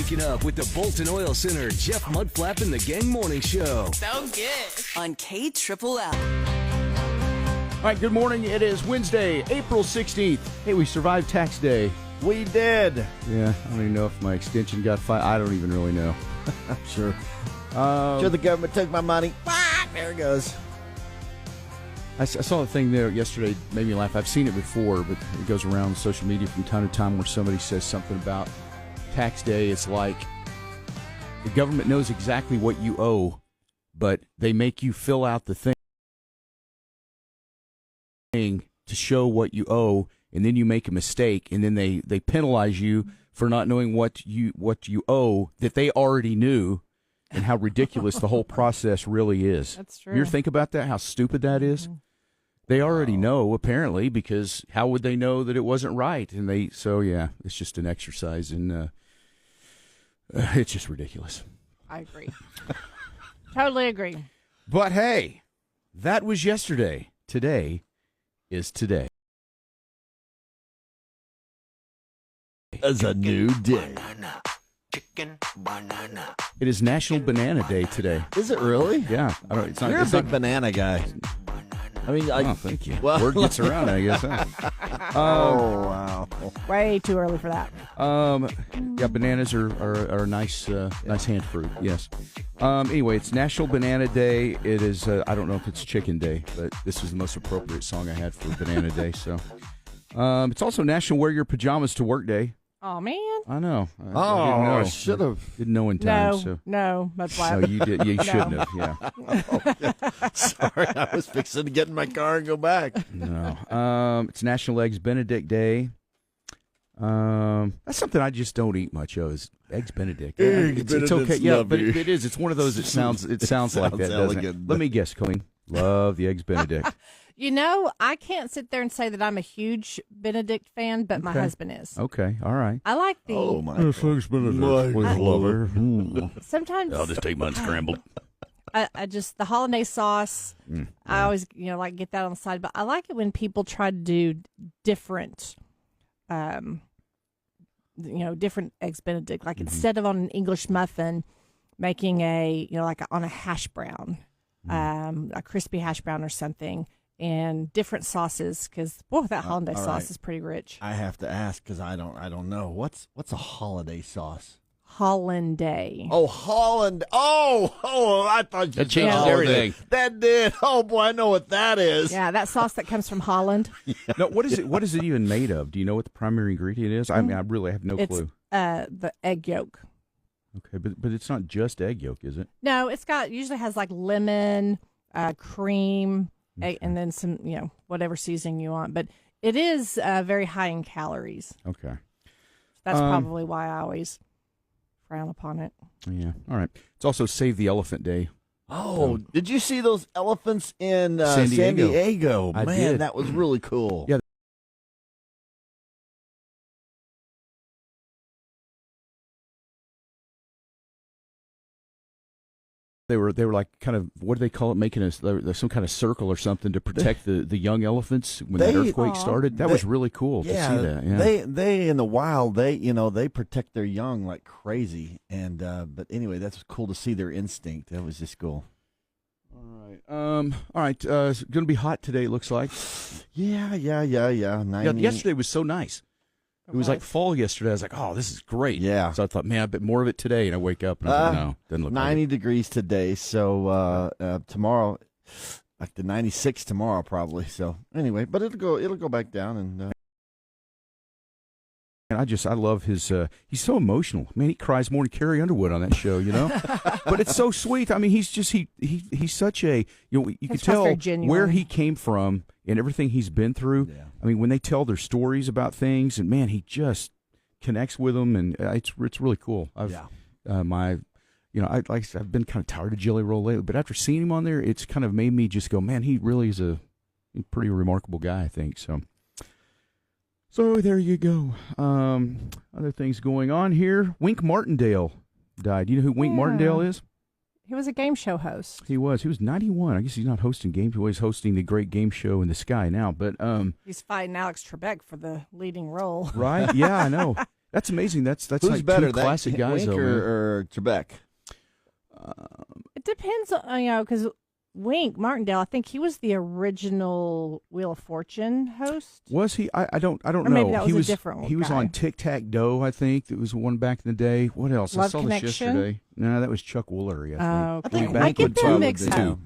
waking up with the Bolton Oil Center, Jeff Mudflap and the Gang Morning Show. So good. On KLLL. All right, good morning. It is Wednesday, April 16th. Hey, we survived tax day. We did. Yeah, I don't even know if my extension got filed. I don't even really know. Sure. Sure, the government took my money. There it goes. I saw a thing there yesterday, made me laugh. I've seen it before, but it goes around social media from time to time where somebody says something about tax day. It's like the government knows exactly what you owe, but they make you fill out the thing to show what you owe, and then you make a mistake, and then they penalize you for not knowing what you owe that they already knew, and how ridiculous the whole process really is. That's true. You ever think about that, how stupid that is? Mm-hmm. They already know, apparently, because how would they know that it wasn't right? And it's just an exercise, and it's just ridiculous. I agree. Totally agree. But hey, that was yesterday. Today is today. It's a new day. Banana, chicken, banana. It is National Banana Day today. Is it really? Yeah, I don't. It's not. You're it's a big not, banana guy. I mean, thank you. Well, Word gets around, I guess. Huh? Oh wow! Way too early for that. Yeah, bananas are a nice hand fruit. Yes. Anyway, it's National Banana Day. It is. I don't know if it's Chicken Day, but this is the most appropriate song I had for Banana Day. So, it's also National Wear Your Pajamas to Work Day. Oh man. I know. I should have. Didn't know in time. No, that's why. No, you did. You shouldn't have. Yeah. Sorry, I was fixing to get in my car and go back. No. It's National Eggs Benedict Day. That's something I just don't eat much of. Is Eggs Benedict. It's okay. Yeah, but it is. It's one of those. It sounds like that. Doesn't it? Let me guess, Colleen. Love the Eggs Benedict. You know, I can't sit there and say that I'm a huge Benedict fan, but my husband is. Okay, all right. I like the. Oh my! Eggs Benedict. Lover. Sometimes I'll just take mine scrambled. I just the hollandaise sauce. I always like get that on the side, but I like it when people try to do different, different Eggs Benedict. Like instead of on an English muffin, making on a hash brown, a crispy hash brown or something. And different sauces, because that hollandaise sauce is pretty rich. I have to ask because I don't know what's a holiday sauce. Hollandaise. Oh, Holland. Oh! I thought you that changes everything. That did. Oh boy, I know what that is. Yeah, that sauce that comes from Holland. No, what is it? What is it even made of? Do you know what the primary ingredient is? I mean, I really have no clue. The egg yolk. Okay, but it's not just egg yolk, is it? No, usually has like lemon, cream. Okay. And then some, whatever seasoning you want. But it is very high in calories. Okay. That's probably why I always frown upon it. Yeah. All right. It's also Save the Elephant Day. Oh, did you see those elephants in San Diego? I Man, did. that was really cool. Yeah. They were like kind of, what do they call it, making some kind of circle or something to protect the young elephants when the earthquake started. That was really cool to see that. Yeah. They in the wild, they protect their young like crazy. And but anyway, that's cool to see their instinct. That was just cool. All right. It's going to be hot today, it looks like. Yeah. 90. Yeah, yesterday was so nice. It was like fall yesterday. I was like, oh, this is great. Yeah. So I thought, man, I bet more of it today. And I wake up and I was like, no, doesn't look 90 like degrees today. So tomorrow, like the 96 tomorrow probably. So anyway, but it'll go back down. And I love his, he's so emotional. Man, he cries more than Carrie Underwood on that show, But it's so sweet. I mean, he's such a, you can tell where he came from and everything he's been through. Yeah. I mean, when they tell their stories about things, and man, he just connects with them, and it's really cool. I've been kind of tired of Jelly Roll lately, but after seeing him on there, it's kind of made me just go, man, he really is a pretty remarkable guy, I think. So there you go. Other things going on here. Wink Martindale died. Do you know who Wink Martindale is? He was a game show host. He was 91. I guess he's not hosting games. He's hosting the great game show in the sky now. But he's fighting Alex Trebek for the leading role. Right? Yeah, I know. That's amazing. That's Who's like better, two classic guys Wink over or Trebek? It depends on, because Wink Martindale, I think he was the original Wheel of Fortune host. Was he? I don't know. Maybe that was he a was different He was guy. on Tic Tac Doe, I think. It was one back in the day. What else? I Love saw Connection? this yesterday. No, that was Chuck Woolery, I think. Okay. Way back I get when them Chuck mixed did up. too.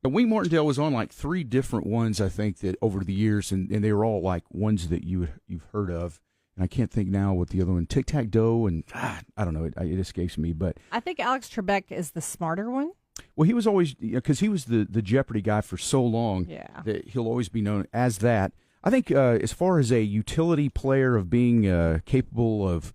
And Wink Martindale was on like 3 different ones, I think, that over the years, and they were all like ones that you've heard of. And I can't think now what the other one, Tic Tac Doe, and I don't know, it escapes me. But I think Alex Trebek is the smarter one. well, he was always, because he was the Jeopardy guy for so long. Yeah. That he'll always be known as that. I think as far as a utility player of being capable of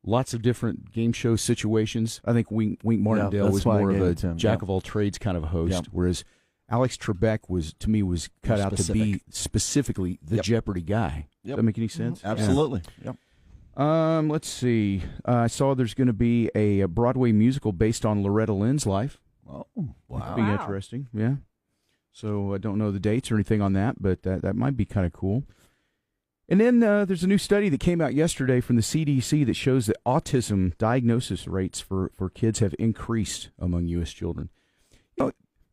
lots of different game show situations, I think Wink Martindale was more of a jack of all trades kind of a host, whereas Alex Trebek was cut out to be specifically the Jeopardy guy. Does that make any sense? Absolutely. Yeah. Let's see. I saw there's going to be a Broadway musical based on Loretta Lynn's life. Oh, wow. That'd be interesting. Yeah. So I don't know the dates or anything on that, but that might be kind of cool. And then there's a new study that came out yesterday from the CDC that shows that autism diagnosis rates for kids have increased among U.S. children.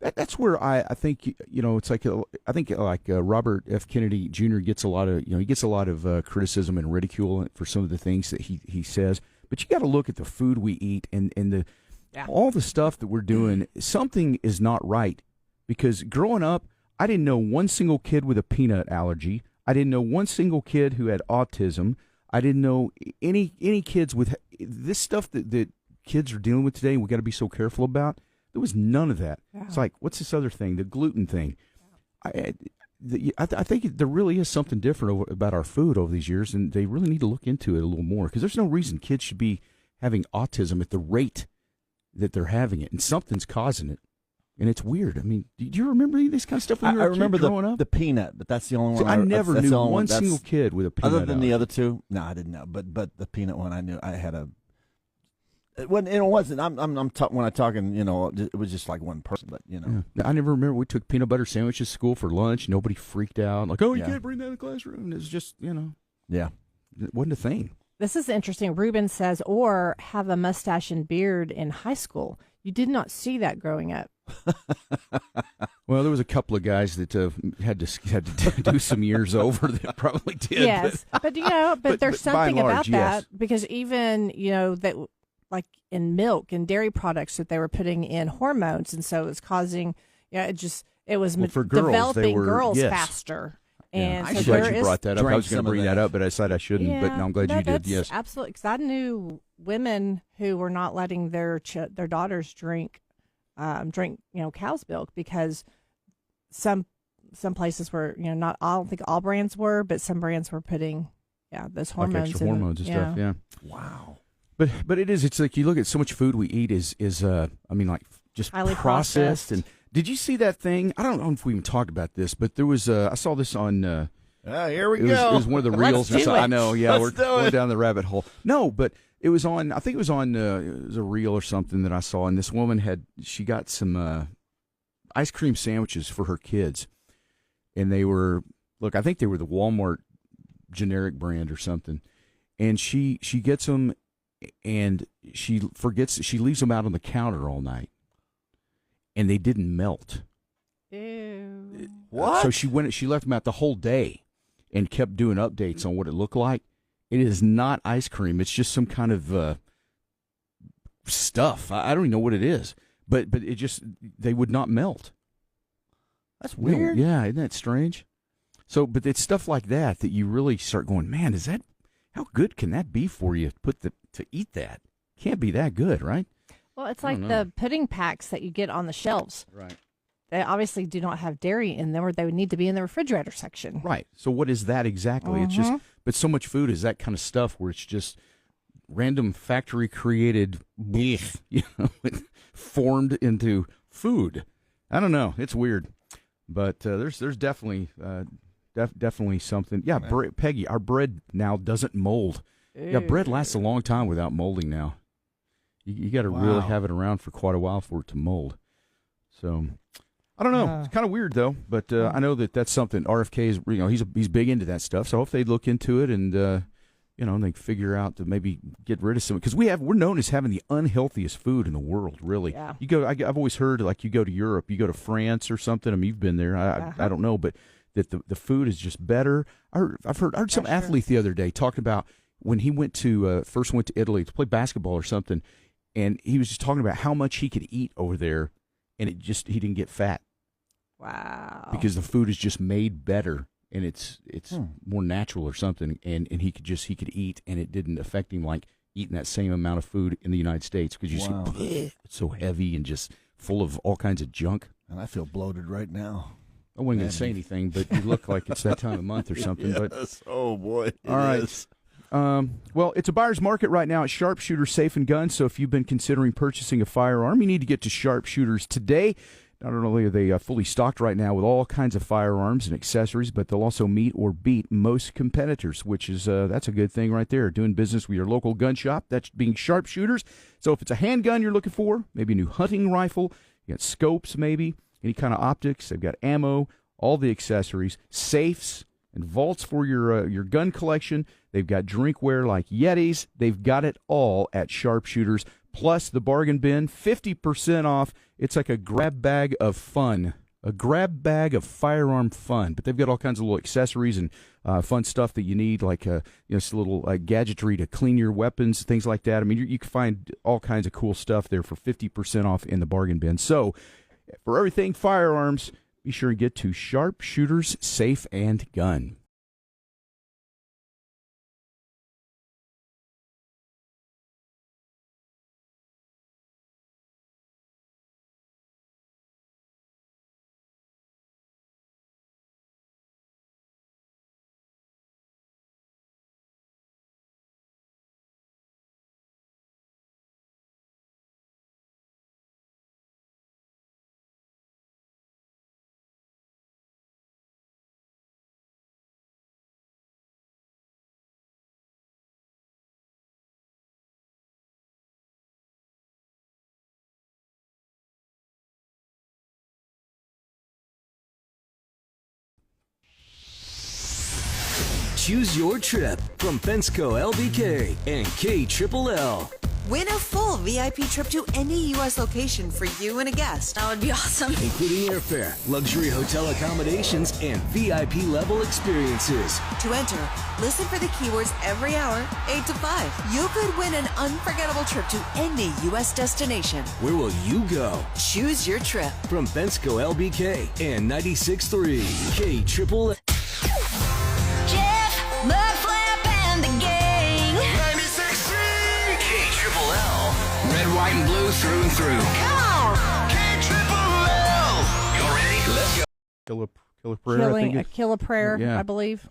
That's where I think it's like I think Robert F. Kennedy Jr. gets a lot of criticism and ridicule for some of the things that he says. But you got to look at the food we eat and all the stuff that we're doing. Something is not right, because growing up, I didn't know one single kid with a peanut allergy. I didn't know one single kid who had autism. I didn't know any kids with this stuff that kids are dealing with today, and we got to be so careful about. There was none of that. Yeah. It's like, what's this other thing, the gluten thing? I think there really is something different about our food over these years, and they really need to look into it a little more, because there's no reason kids should be having autism at the rate that they're having it, and something's causing it. And it's weird. I mean, do you remember any of this kind of stuff when you were growing up? The peanut, but that's the only one. I never knew one single kid with a peanut other than allergy. the other two. No, I didn't know. But the peanut one, I knew. I had a. It wasn't. When I'm talking, it was just like one person. But Yeah. I never remember. We took peanut butter sandwiches to school for lunch. Nobody freaked out. Like, oh, you can't bring that in the classroom. It's just, Yeah. It wasn't a thing. This is interesting. Ruben says, or have a mustache and beard in high school. You did not see that growing up. Well, there was a couple of guys that had to do some years over that probably did. Yes, but there's something large, about that, because even that, like in milk and dairy products, that they were putting in hormones, and so it's causing it was for girls, developing girls faster. And I'm glad you brought that up. I was going to bring that up, but I said I shouldn't. But now I'm glad you did. Yes, absolutely. Because I knew women who were not letting their daughters drink cow's milk, because some places were not. I don't think all brands were, but some brands were putting those hormones, like extra hormones and stuff. Yeah. Wow. But it is. It's like you look at so much food we eat is just highly processed. And did you see that thing? I don't know if we even talked about this, but there was I saw this on. Here we go. It was one of the reels. I know. Yeah, we're going down the rabbit hole. No, but it was on. I think it was on. It was a reel or something that I saw, and this woman she got some ice cream sandwiches for her kids, and they were I think they were the Walmart generic brand or something, and she gets them. And she leaves them out on the counter all night, and they didn't melt. Ew. What? So she left them out the whole day and kept doing updates on what it looked like. It is not ice cream. It's just some kind of stuff. I don't even know what it is, but it just, they would not melt. That's weird. Yeah, isn't that strange? So, but it's stuff like that you really start going, man, how good can that be for you to eat that? Can't be that good, right? Well, it's like the pudding packs that you get on the shelves. Right. They obviously do not have dairy in them, or they would need to be in the refrigerator section. Right. So what is that exactly? It's just, but so much food is that kind of stuff where it's just random factory created, formed into food. I don't know. It's weird, but there's definitely. Definitely something. Yeah, Peggy, our bread now doesn't mold. Ew. Yeah, bread lasts a long time without molding now. You got to really have it around for quite a while for it to mold. So, I don't know. It's kind of weird, though. But I know that's something RFK is, he's big into that stuff. So I hope they look into it and and they figure out to maybe get rid of some, because we're known as having the unhealthiest food in the world. Really, yeah. I've always heard, like, you go to Europe, you go to France or something. I mean, you've been there. I don't know, but that the food is just better. I've heard some athlete the other day talking about when he first went to Italy to play basketball or something, and he was just talking about how much he could eat over there, and he didn't get fat. Wow. Because the food is just made better, and it's more natural or something, and he could eat, and it didn't affect him like eating that same amount of food in the United States, because you see it's so heavy and just full of all kinds of junk. And I feel bloated right now. I wasn't going to say anything, but you look like it's that time of month or something. Yes. But Oh boy. all right. Well, it's a buyer's market right now at Sharpshooter Safe and Gun. So if you've been considering purchasing a firearm, you need to get to Sharpshooters today. Not only are they fully stocked right now with all kinds of firearms and accessories, but they'll also meet or beat most competitors, which is that's a good thing right there. Doing business with your local gun shop, that's being Sharpshooters. So if it's a handgun you're looking for, maybe a new hunting rifle, you got scopes maybe, any kind of optics, they've got ammo, all the accessories, safes, and vaults for your gun collection. They've got drinkware like Yetis. They've got it all at Sharpshooters. Plus the bargain bin, 50% off. It's like a grab bag of fun, a grab bag of firearm fun. But they've got all kinds of little accessories and fun stuff that you need, like just a little gadgetry to clean your weapons, things like that. I mean, you can find all kinds of cool stuff there for 50% off in the bargain bin. So for everything firearms, be sure to get to Sharpshooters Safe and Gun. Choose your trip from Fensco LBK and KLLL. Win a full VIP trip to any U.S. location for you and a guest. That would be awesome. Including airfare, luxury hotel accommodations, and VIP level experiences. To enter, listen for the keywords every hour, 8 to 5. You could win an unforgettable trip to any U.S. destination. Where will you go? Choose your trip. From Fensco LBK and 96.3 KLLL. Mudflap and the Gang. 96.3 KLLL. Red, white, and blue through and through. Come on. KLLL. You ready? Let's go. Kill a prayer. I think Kill a prayer, yeah. I believe.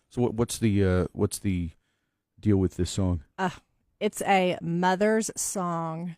So what's the deal with this song? It's a mother's song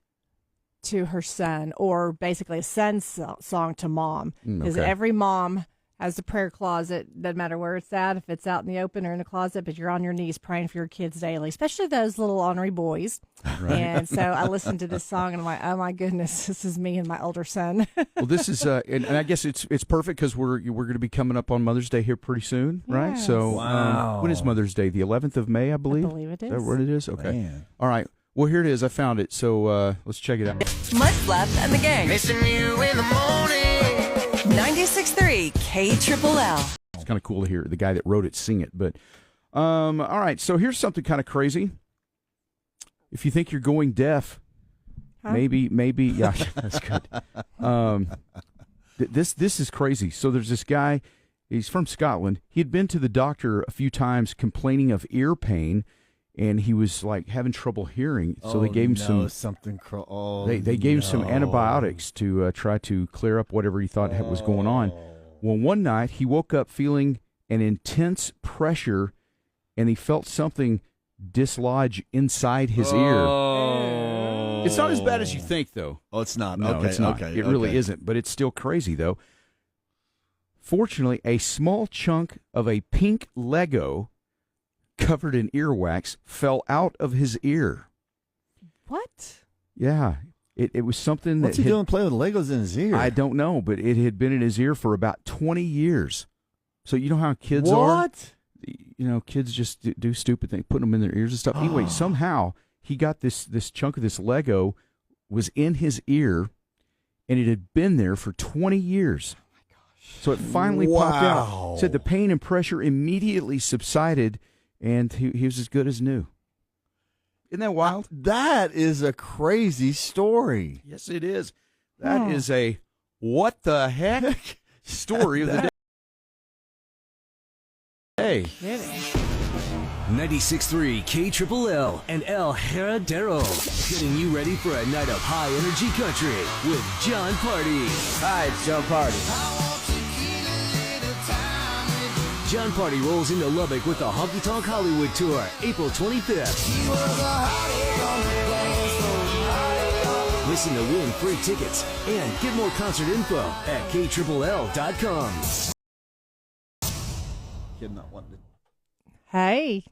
to her son, or basically a son's song to mom. Because every mom has a prayer closet, doesn't matter where it's at, if it's out in the open or in the closet, but you're on your knees praying for your kids daily, especially those little ornery boys. Right. And so I listened to this song and I'm like, oh my goodness, this is me and my older son. Well, this is, and I guess it's perfect because we're going to be coming up on Mother's Day here pretty soon, right? Yes. So when is Mother's Day? The 11th of May, I believe? I believe it is. Is that what it is? Okay. Man. All right. Well, here it is. I found it. So let's check it out. Mudflap and the Gang. Missing you in the morning. 96.3 KLLL. It's kind of cool to hear the guy that wrote it sing it. But all right. So here's something kind of crazy. If you think you're going deaf, maybe, yeah, that's good. This is crazy. So there's this guy. He's from Scotland. He had been to the doctor a few times complaining of ear pain, and he was like having trouble hearing. So they gave him they gave him some antibiotics to try to clear up whatever he thought was going on. Well, one night he woke up feeling an intense pressure, and he felt something dislodge inside his ear. It's not as bad as you think, though. Oh, it's not. No, okay, it's not. Okay, it really isn't, but it's still crazy, though. Fortunately, a small chunk of a pink Lego covered in earwax fell out of his ear. What? Yeah. It was something that... What's he doing playing with Legos in his ear? I don't know, but it had been in his ear for about 20 years. So you know how kids are? What? kids just do stupid things, putting them in their ears and stuff. Anyway, somehow he got this chunk of this Lego was in his ear, and it had been there for 20 years. Oh my gosh! So it finally popped out. Said the pain and pressure immediately subsided, and he was as good as new. Isn't that wild? That is a crazy story. Yes, it is. That is a what the heck story of the day. Hey. 96.3 KLLL and El Heredero, getting you ready for a night of high energy country with John Party. Hi, it's John Party. John Party rolls into Lubbock with the Honky Tonk Hollywood Tour, April 25th. Listen to win free tickets and get more concert info at KLLL.com. Hey.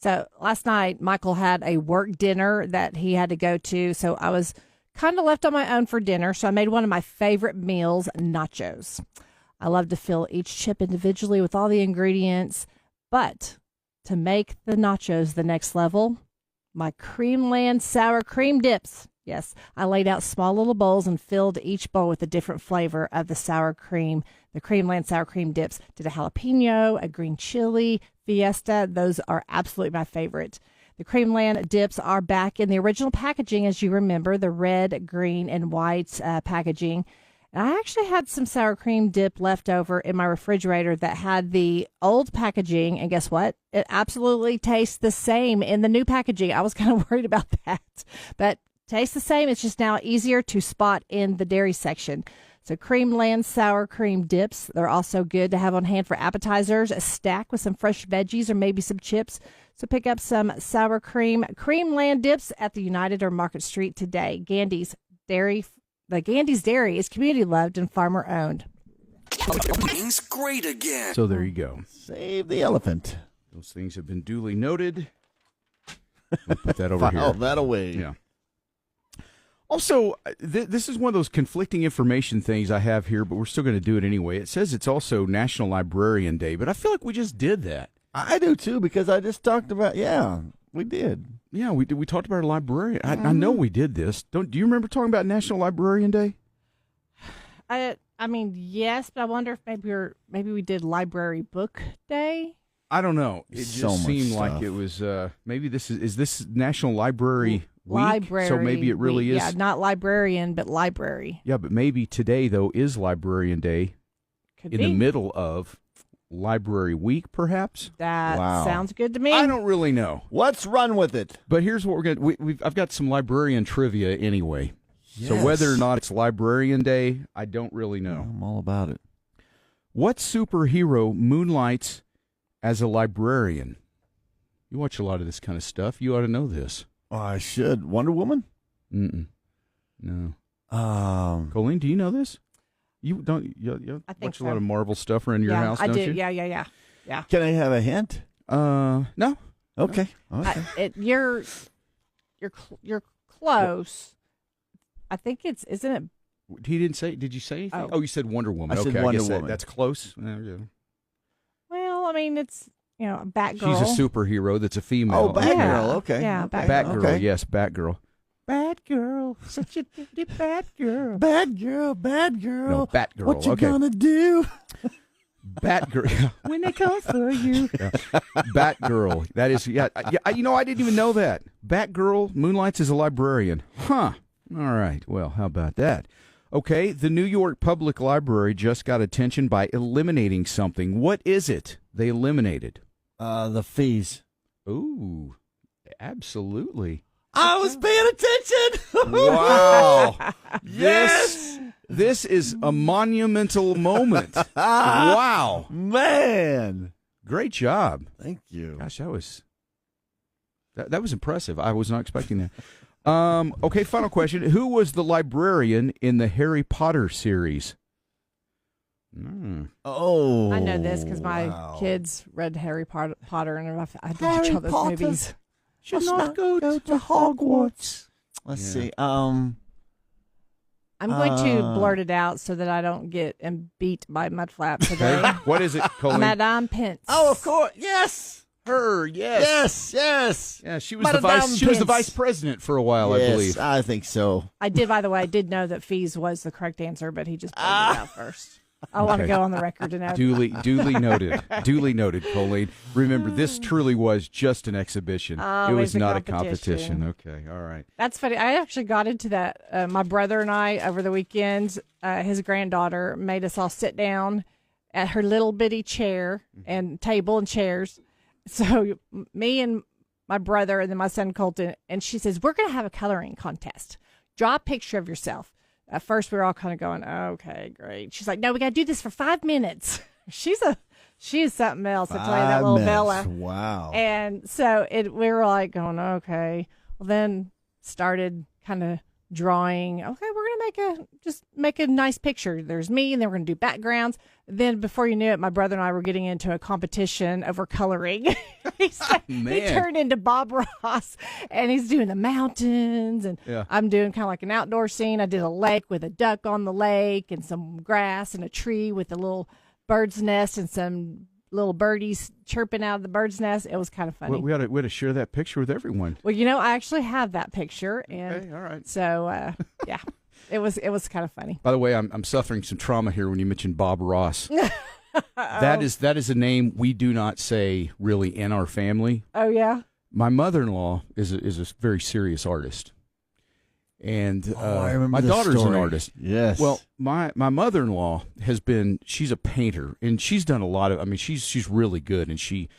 So last night, Michael had a work dinner that he had to go to. So I was kind of left on my own for dinner. So I made one of my favorite meals, nachos. I love to fill each chip individually with all the ingredients. But to make the nachos the next level, my Creamland sour cream dips. Yes, I laid out small little bowls and filled each bowl with a different flavor of the sour cream. The Creamland sour cream dips. Did a jalapeno, a green chili, Fiesta. Those are absolutely my favorite. The Creamland dips are back in the original packaging, as you remember, the red, green, and white packaging. And I actually had some sour cream dip left over in my refrigerator that had the old packaging. And guess what? It absolutely tastes the same in the new packaging. I was kind of worried about that. But tastes the same. It's just now easier to spot in the dairy section. So Creamland sour cream dips. They're also good to have on hand for appetizers, a stack with some fresh veggies or maybe some chips. So pick up some sour cream Creamland dips at the United or Market Street today. Gandy's Dairy. The Gandy's Dairy is community loved and farmer owned. Things great again. So there you go. Save the elephant. Those things have been duly noted. We'll put that over here. File that away. Yeah. Also, this is one of those conflicting information things I have here, but we're still going to do it anyway. It says it's also National Librarian Day, but I feel like we just did that. I do, too, because I just talked about, we did. Yeah, we did. We talked about a librarian. I know we did this. Do you remember talking about National Librarian Day? I mean, yes, but I wonder if maybe we did Library Book Day. I don't know. It just seemed like it was maybe this is this National Library Week? Library so maybe it really week. is. Yeah, not librarian, but library. Yeah, but maybe today though is Librarian Day. Could in be. The middle of Library Week, perhaps. That sounds good to me. I don't really know. Let's run with it. But here's what we're going to I've got some librarian trivia anyway. Yes. So whether or not it's Librarian Day, I don't really know. I'm all about it. What superhero moonlights as a librarian? You watch a lot of this kind of stuff. You ought to know this. Oh, I should. Wonder Woman? No. Colleen, do you know this? You don't. You watch a lot of Marvel stuff around your house, don't you? Yeah. Can I have a hint? No. Okay. You're close. I think isn't it? He didn't say. Did you say anything? Oh, you said Wonder Woman. I said okay, Wonder I guess Woman. that's close. Well, I mean, it's Batgirl. She's a superhero that's a female. Oh, Batgirl. Okay. Yeah, Batgirl. Okay. Yes, Batgirl. Batgirl, such a pretty Batgirl. Batgirl. No, Batgirl. What you gonna do? Batgirl. When they come for you. Yeah. Batgirl. That is, I didn't even know that. Batgirl moonlights as a librarian. Huh. All right. Well, how about that? Okay, the New York Public Library just got attention by eliminating something. What is it they eliminated? The fees. Ooh, absolutely. I was paying attention. Wow. Yes. This is a monumental moment. Wow. Man. Great job. Thank you. Gosh, that was impressive. I was not expecting that. Okay, final question. Who was the librarian in the Harry Potter series? Oh. I know this because my kids read Harry Potter and I did watch all those movies. Should not go to Hogwarts. Let's see. I'm going to blurt it out so that I don't get beat by Mudflap today. What is it, Colleen? Madame Pence. Oh, of course. Yes. Her, yes. Yes. Yeah, she was the vice president for a while, yes, I believe. I think so. By the way, I did know that fees was the correct answer, but he just pointed it out first. I want to go on the record to know. Duly noted. Duly noted, Colleen. Remember, this truly was just an exhibition. It was not a competition. Okay, all right. That's funny. I actually got into that. My brother and I, over the weekend, his granddaughter made us all sit down at her little bitty chair and table and chairs. So me and my brother and then my son Colton, and she says, we're going to have a coloring contest. Draw a picture of yourself. At first, we were all kind of going, okay, great. She's like, no, we got to do this for 5 minutes. She is something else. I tell you, that little Bella. Wow. And so we were like going, okay. Well, then started kind of drawing. Okay, we're going to make a nice picture. There's me, and then we're going to do backgrounds. Then before you knew it, my brother and I were getting into a competition over coloring. He turned into Bob Ross, and he's doing the mountains, and I'm doing kind of like an outdoor scene. I did a lake with a duck on the lake and some grass and a tree with a little bird's nest and some little birdies chirping out of the bird's nest. It was kind of funny. Well, we had to share that picture with everyone. Well, I actually have that picture, and okay, all right. So yeah. It was kind of funny. By the way, I'm suffering some trauma here when you mentioned Bob Ross. That is a name we do not say really in our family. Oh yeah. My mother-in-law is a very serious artist, and I remember my daughter's story. an artist. Yes. Well, my mother-in-law she's a painter, and she's done a lot of. I mean, she's really good, and she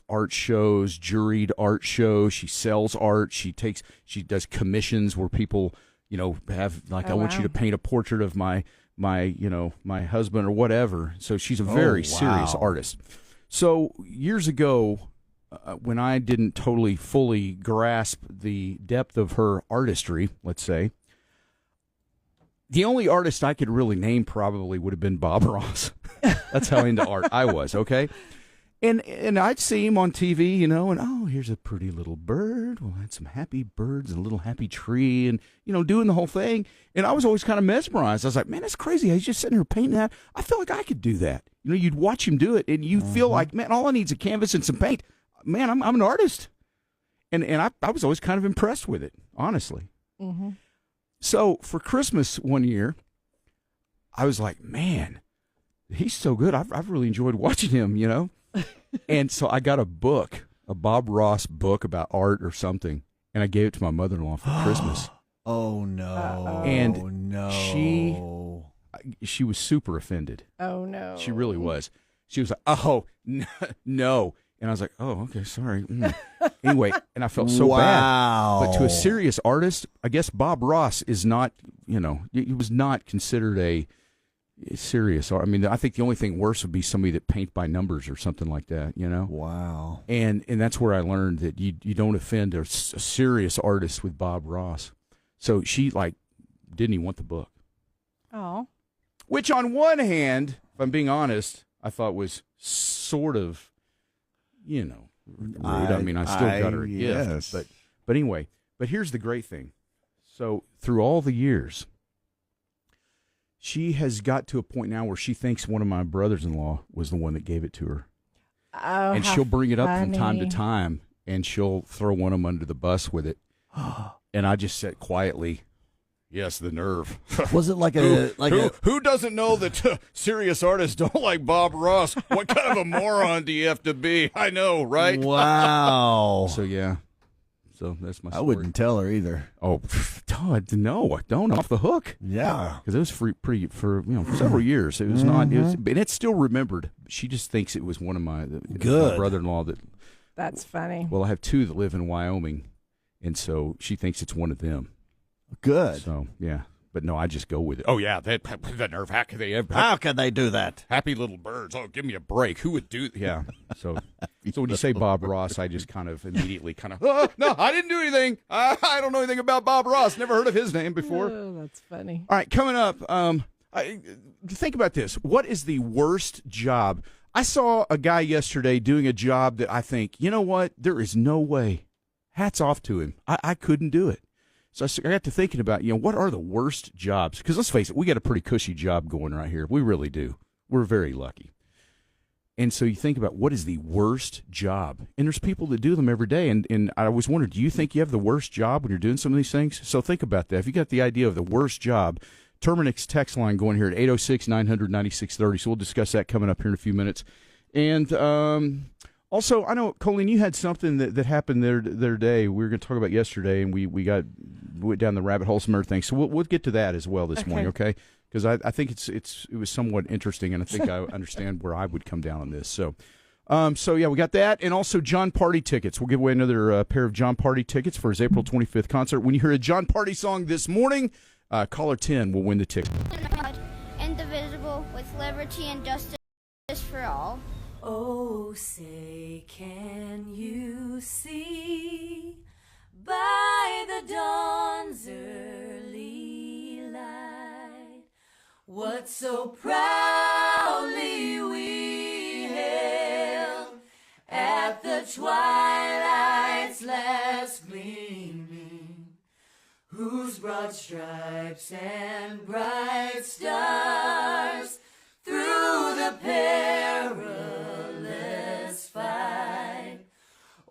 art shows, juried art shows. She sells art. She does commissions where people have I want you to paint a portrait of my husband or whatever. So she's a very serious artist. So years ago, when I didn't totally fully grasp the depth of her artistry, let's say, the only artist I could really name probably would have been Bob Ross. That's how into art I was, okay? And I'd see him on TV, and here's a pretty little bird. Well, had some happy birds and a little happy tree, and doing the whole thing. And I was always kind of mesmerized. I was like, man, that's crazy. He's just sitting here painting that. I feel like I could do that. You'd watch him do it, and you feel like, man, all I need is a canvas and some paint. Man, I'm an artist, and I was always kind of impressed with it, honestly. Mm-hmm. So for Christmas one year, I was like, man, he's so good. I've really enjoyed watching him, And so I got a Bob Ross book about art or something, and I gave it to my mother-in-law for Christmas. Oh, no. And no. She was super offended. Oh, no. She really was. She was like, oh, no. And I was like, oh, okay, sorry. Anyway, and I felt so bad. But to a serious artist, I guess Bob Ross is not, he was not considered a serious art. I mean, I think the only thing worse would be somebody that paint by numbers or something like that, Wow. And that's where I learned that you don't offend a serious artist with Bob Ross. So she didn't even want the book. Oh. Which on one hand, if I'm being honest, I thought was sort of, rude. I mean, I still got her a gift. But anyway, but here's the great thing. So through all the years, she has got to a point now where she thinks one of my brothers-in-law was the one that gave it to her. Oh, and she'll bring it up funny. from time to time, and she'll throw one of them under the bus with it. And I just said quietly, yes, the nerve. Was it who doesn't know that serious artists don't like Bob Ross? What kind of a moron do you have to be? I know, right? Wow. So, yeah. So that's my story. I wouldn't tell her either. Oh, no, don't off the hook. Yeah, because it was for several years. It was not, and it's still remembered. She just thinks it was one of my brother-in-law that. That's funny. Well, I have two that live in Wyoming, and so she thinks it's one of them. Good. So yeah, but no, I just go with it. Oh yeah, the nerve. How could they do that? Happy little birds. Oh, give me a break. Who would do? Yeah. So when you say Bob Ross, I just kind of immediately oh, no, I didn't do anything. I don't know anything about Bob Ross. Never heard of his name before. Oh, that's funny. All right, coming up. Think about this. What is the worst job? I saw a guy yesterday doing a job that I think, you know what? There is no way. Hats off to him. I couldn't do it. So I got to thinking about, what are the worst jobs? Because let's face it, we got a pretty cushy job going right here. We really do. We're very lucky. And so you think about what is the worst job? And there's people that do them every day. And I was wondering, do you think you have the worst job when you're doing some of these things? So think about that. If you got the idea of the worst job, Terminix text line going here at 806-900-9630. So we'll discuss that coming up here in a few minutes. And also, I know, Colleen, you had something that happened there day. We were going to talk about yesterday, and we went down the rabbit hole, some other things. So we'll get to that as well this morning, okay? Because I think it was somewhat interesting, and I think I understand where I would come down on this. So yeah, we got that, and also John Party tickets. We'll give away another pair of John Party tickets for his April 25th concert. When you hear a John Party song this morning, caller 10 will win the ticket. Indivisible, with liberty and justice for all. Oh, say, can you see by the dawn's early light what so proudly we hailed at the twilight's last gleaming, whose broad stripes and bright stars through the perilous fight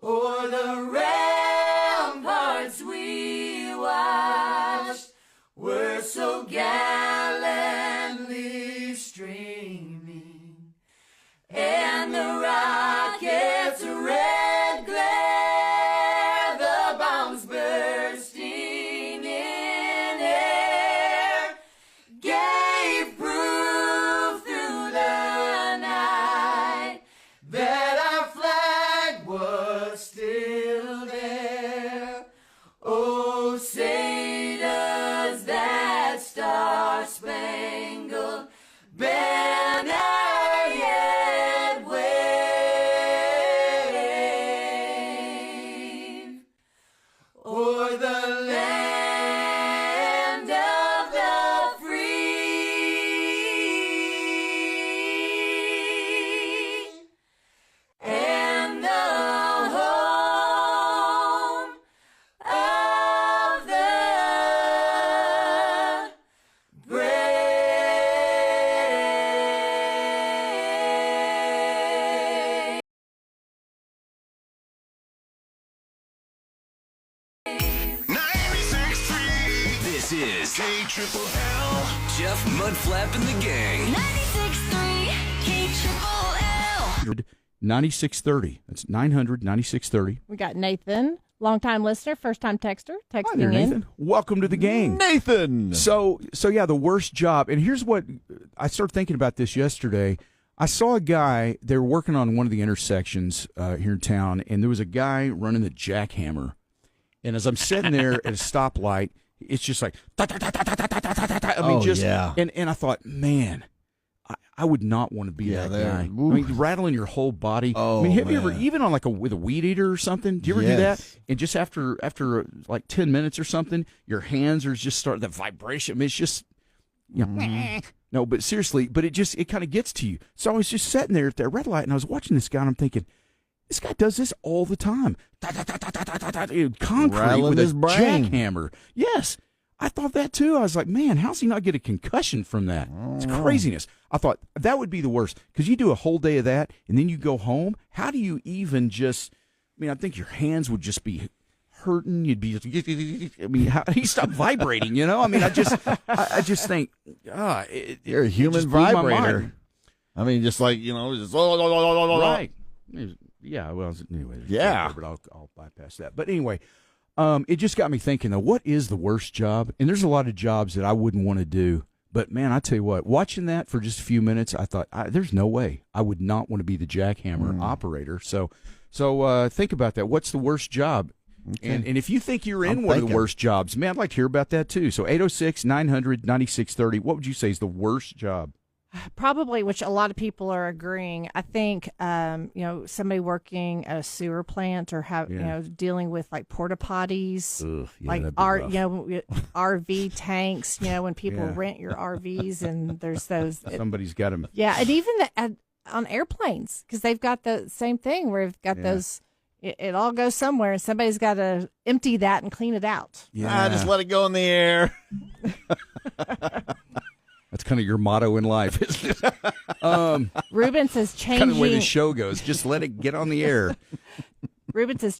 o'er the ramparts we watched were so gallantly streaming, and the rocket's red glare, the bombs bursting in air, gave proof through the night that our flag was still there. Oh, say does that star-spangled banner yet wave o'er the land of the free and the home of the brave. This is KLLL. Jeff Mudflap and the Gang. 96.3 KLLL. 9630. That's 900-9630. We got Nathan, longtime listener, first-time texter, texting Hi there, in. Nathan. Welcome to the gang. Nathan. So yeah, the worst job. And here's what I started thinking about this yesterday. I saw a guy, they were working on one of the intersections here in town, and there was a guy running the jackhammer. And as I'm sitting there at a stoplight, it's just like, I mean, yeah. And I thought, man, I would not want to be that guy. I mean, rattling your whole body. Oh, I mean, have you ever, man. even on with a weed eater or something, do you ever do that? And just after like 10 minutes or something, your hands are just start the vibration. I mean, it's just, no, but seriously, but it kind of gets to you. So I was just sitting there at that red light, and I was watching this guy, and I'm thinking, this guy does this all the time. Concrete Rattling with his a brain. jackhammer. Yes. I thought that too. I was like, man, how's he not get a concussion from that? It's craziness. I thought that would be the worst because you do a whole day of that and then you go home. How do you even just, I mean, I think your hands would just be hurting. You'd be, I mean, how do you stop vibrating, you know? I mean, I just think, you're a human vibrator. I mean, just like, just right. Yeah, well, anyway. Yeah. But I'll bypass that. But anyway, it just got me thinking, though, what is the worst job? And there's a lot of jobs that I wouldn't want to do. But, man, I tell you what, watching that for just a few minutes, I thought, there's no way. I would not want to be the jackhammer operator. So think about that. What's the worst job? Okay. And if you think you're in one of the worst jobs, man, I'd like to hear about that, too. So 806-900-9630, what would you say is the worst job? Probably, which a lot of people are agreeing. I think, somebody working at a sewer plant or dealing with like porta potties, like RV tanks. When people rent your RVs and there's those. Somebody's got them. Yeah, and even on airplanes because they've got the same thing where they've got those it all goes somewhere. Somebody's got to empty that and clean it out. Yeah. Just let it go in the air. That's kind of your motto in life, isn't it? Ruben says changing. Kind of the way the show goes. Just let it get on the air. Ruben says